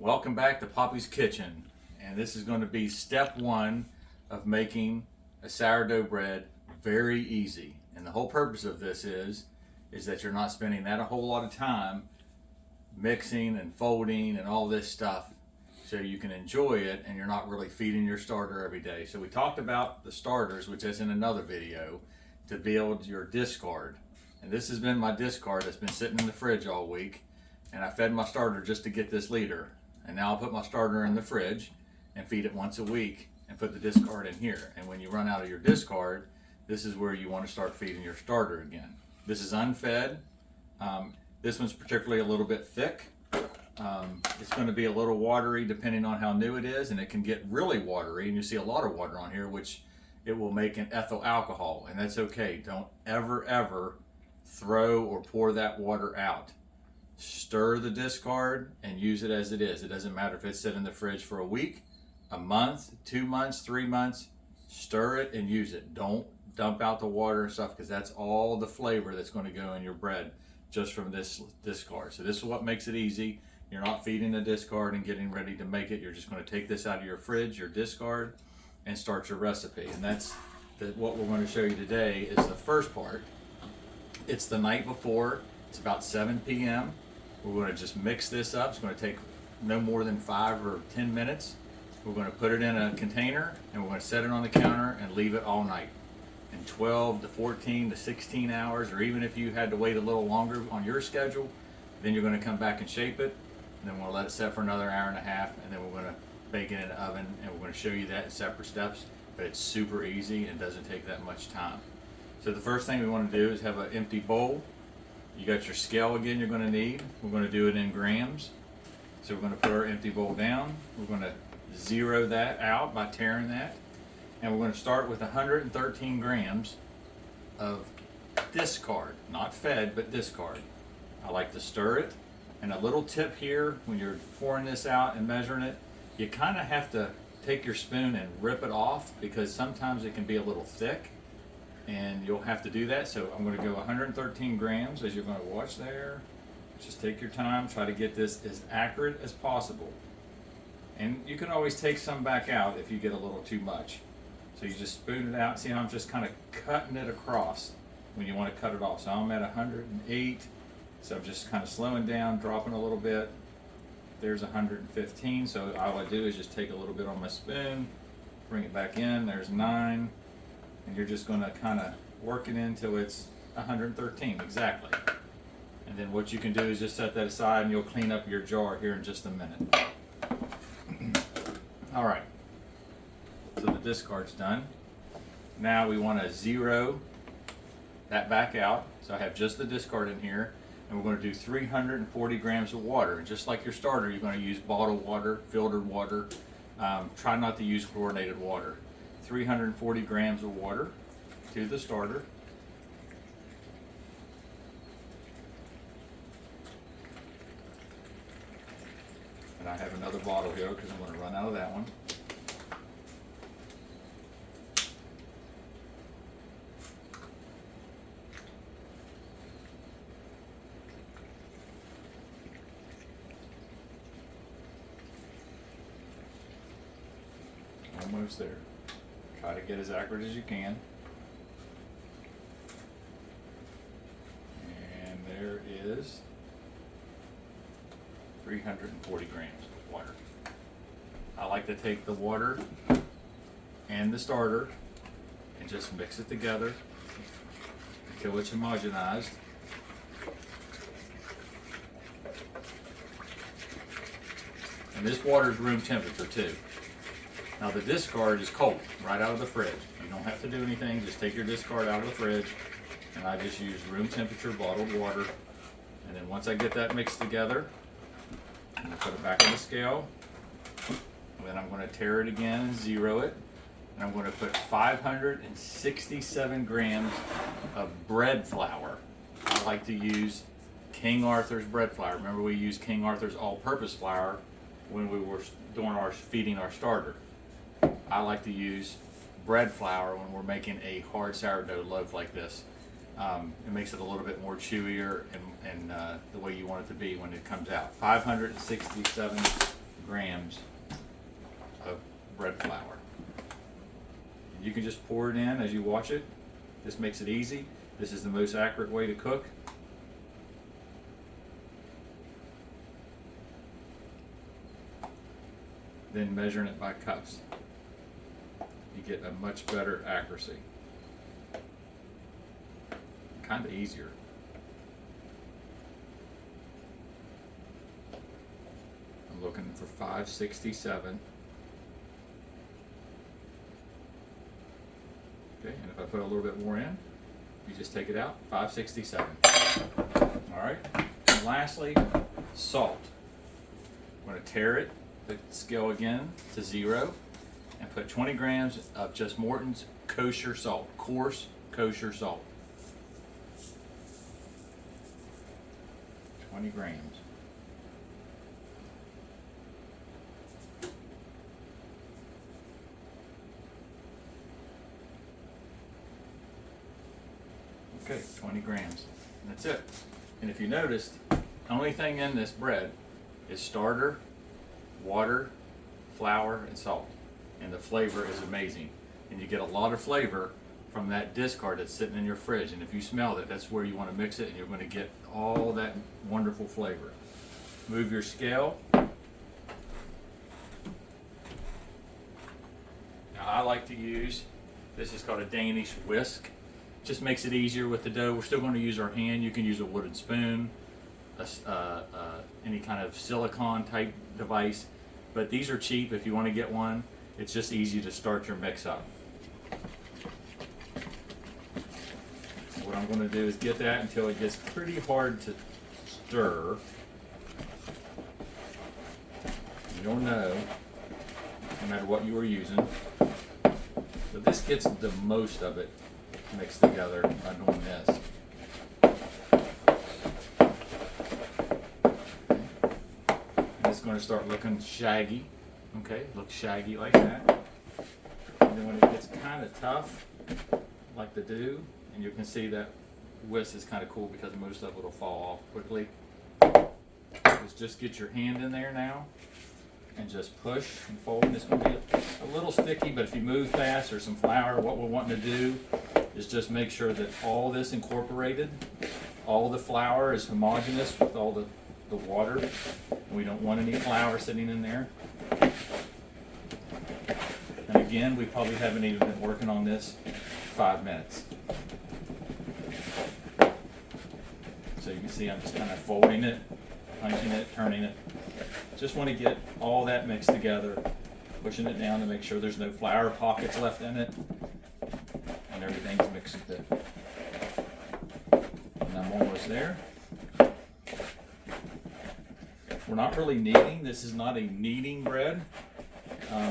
Welcome back to Poppy's Kitchen, and this is going to be step one of making a sourdough bread very easy. And the whole purpose of this is that you're not spending that a whole lot of time mixing and folding and all this stuff, so you can enjoy it and you're not really feeding your starter every day. So we talked about the starters, which is in another video, to build your discard. And this has been my discard that's been sitting in the fridge all week, and I fed my starter just to get this liter. And now I'll put my starter in the fridge and feed it once a week and put the discard in here. And when you run out of your discard, this is where you want to start feeding your starter again. This is unfed. This one's particularly a little bit thick. It's going to be a little watery depending on how new it is, and it can get really watery, and you see a lot of water on here, which it will make an ethyl alcohol, and that's okay. Don't ever throw or pour that water out. Stir the discard and use it as it is. It doesn't matter if it's sitting in the fridge for a week, a month, 2 months, 3 months. Stir it and use it. Don't dump out the water and stuff, because that's all the flavor that's going to go in your bread just from this discard. So this is what makes it easy. You're not feeding the discard and getting ready to make it. You're just going to take this out of your fridge, your discard, and start your recipe. And that's what we're going to show you today is the first part. It's the night before. It's about 7 p.m. We're going to just mix this up. It's going to take no more than 5 or 10 minutes. We're going to put it in a container and we're going to set it on the counter and leave it all night. In 12 to 14 to 16 hours, or even if you had to wait a little longer on your schedule, then you're going to come back and shape it. And then we'll let it set for another hour and a half, and then we're going to bake it in the oven, and we're going to show you that in separate steps. But it's super easy and doesn't take that much time. So the first thing we want to do is have an empty bowl. You got your scale again you're going to need. We're going to do it in grams. So we're going to put our empty bowl down. We're going to zero that out by tearing that. And we're going to start with 113 grams of discard. Not fed, but discard. I like to stir it. And a little tip here, when you're pouring this out and measuring it, you kind of have to take your spoon and rip it off, because sometimes it can be a little thick. And you'll have to do that. So I'm going to go 113 grams, as you're going to watch there. Just take your time, try to get this as accurate as possible. And you can always take some back out if you get a little too much. So you just spoon it out. See how I'm just kind of cutting it across when you want to cut it off. So I'm at 108. So I'm just kind of slowing down, dropping a little bit. There's 115. So all I do is just take a little bit on my spoon, bring it back in. There's 9. And you're just going to kind of work it in until it's 113 exactly. And then what you can do is just set that aside, and you'll clean up your jar here in just a minute. All right, so the discard's done. Now we want to zero that back out. So I have just the discard in here, and we're going to do 340 grams of water. And just like your starter, you're going to use bottled water, filtered water. Try not to use chlorinated water. 340 grams of water to the starter. And I have another bottle here because I'm going to run out of that one. Almost there. Try to get as accurate as you can. And there is 340 grams of water. I like to take the water and the starter and just mix it together until it's homogenized. And this water is room temperature too. Now the discard is cold, right out of the fridge. You don't have to do anything, just take your discard out of the fridge, and I just use room temperature bottled water. And then once I get that mixed together, I'm going to put it back on the scale. And then I'm going to tear it again and zero it. And I'm going to put 567 grams of bread flour. I like to use King Arthur's bread flour. Remember, we used King Arthur's all-purpose flour when we were doing feeding our starter. I like to use bread flour when we're making a hard sourdough loaf like this. It makes it a little bit more chewier and the way you want it to be when it comes out. 567 grams of bread flour. You can just pour it in as you watch it. This makes it easy. This is the most accurate way to cook. Then measuring it by cups, you get a much better accuracy. Kind of easier. I'm looking for 567. Okay, and if I put a little bit more in, you just take it out, 567. All right, and lastly, salt. I'm going to tare it, put the scale again to 0, and put 20 grams of just Morton's kosher salt, coarse kosher salt. 20 grams. Okay, 20 grams. And that's it. And if you noticed, the only thing in this bread is starter, water, flour, and salt. And the flavor is amazing. And you get a lot of flavor from that discard that's sitting in your fridge. And if you smell it, that's where you want to mix it, and you're going to get all that wonderful flavor. Move your scale. Now I like to use, this is called a Danish whisk. Just makes it easier with the dough. We're still going to use our hand. You can use a wooden spoon, any kind of silicone type device, but these are cheap if you want to get one. It's just easy to start your mix up. What I'm going to do is get that until it gets pretty hard to stir. You'll know, no matter what you are using. But this gets the most of it mixed together by doing this. And it's going to start looking shaggy. Okay, look shaggy like that. And then when it gets kind of tough, like the dew, and you can see that whisk is kind of cool because most of it will fall off quickly. Just get your hand in there now and just push and fold. And it's going to be a little sticky, but if you move fast or some flour, what we're wanting to do is just make sure that all this incorporated, all the flour is homogeneous with all the water. And we don't want any flour sitting in there. And again, we probably haven't even been working on this 5 minutes. So you can see I'm just kind of folding it, punching it, turning it. Just want to get all that mixed together, pushing it down to make sure there's no flour pockets left in it, and everything's mixed with it. And I'm almost there. We're not really kneading. This is not a kneading bread.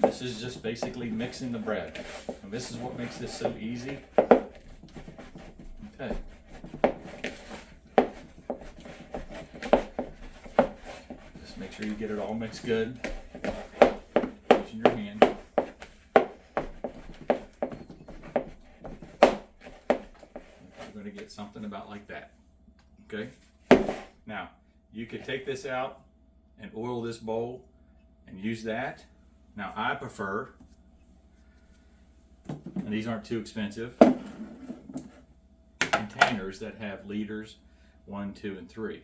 This is just basically mixing the bread. And this is what makes this so easy. Okay. Just make sure you get it all mixed good. Using your hand. You're going to get something about like that. Okay. Now, you could take this out and oil this bowl and use that. Now I prefer, and these aren't too expensive, containers that have liters 1, 2, and 3.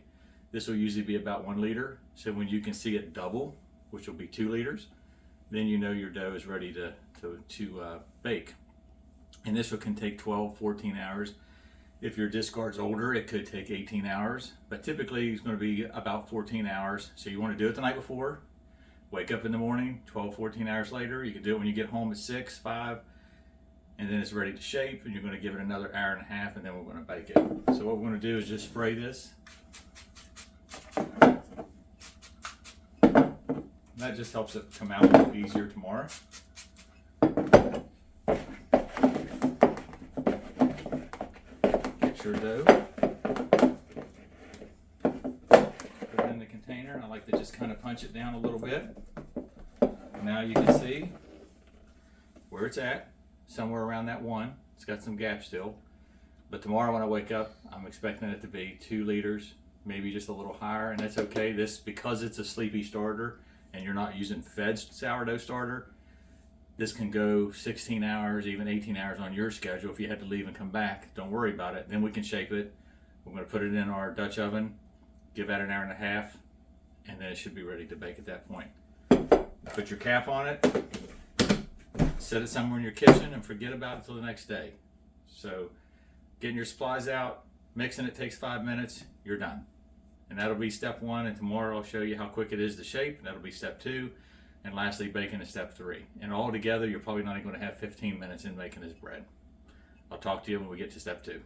This will usually be about 1 liter. So when you can see it double, which will be 2 liters, then you know your dough is ready to bake. And this one can take 12, 14 hours. If your discard's older, it could take 18 hours, but typically it's going to be about 14 hours. So you want to do it the night before, wake up in the morning, 12, 14 hours later. You can do it when you get home at 6, 5, and then it's ready to shape, and you're going to give it another hour and a half, and then we're going to bake it. So what we're going to do is just spray this. That just helps it come out a little easier tomorrow. Get your dough. Put it in the container, and I like to just kind of punch it down a little bit. Now you can see where it's at, somewhere around that 1. It's got some gap still. But tomorrow when I wake up, I'm expecting it to be 2 liters, maybe just a little higher, and that's okay. This, because it's a sleepy starter, and you're not using fed sourdough starter, this can go 16 hours, even 18 hours on your schedule. If you had to leave and come back, don't worry about it. Then we can shape it. We're going to put it in our Dutch oven, give that an hour and a half, and then it should be ready to bake at that point. Put your cap on it, set it somewhere in your kitchen, and forget about it till the next day. So getting your supplies out, mixing it takes 5 minutes, you're done. And that'll be step 1, and tomorrow I'll show you how quick it is to shape, and that'll be step 2. And lastly, baking is step 3. And all together, you're probably not even going to have 15 minutes in making this bread. I'll talk to you when we get to step 2.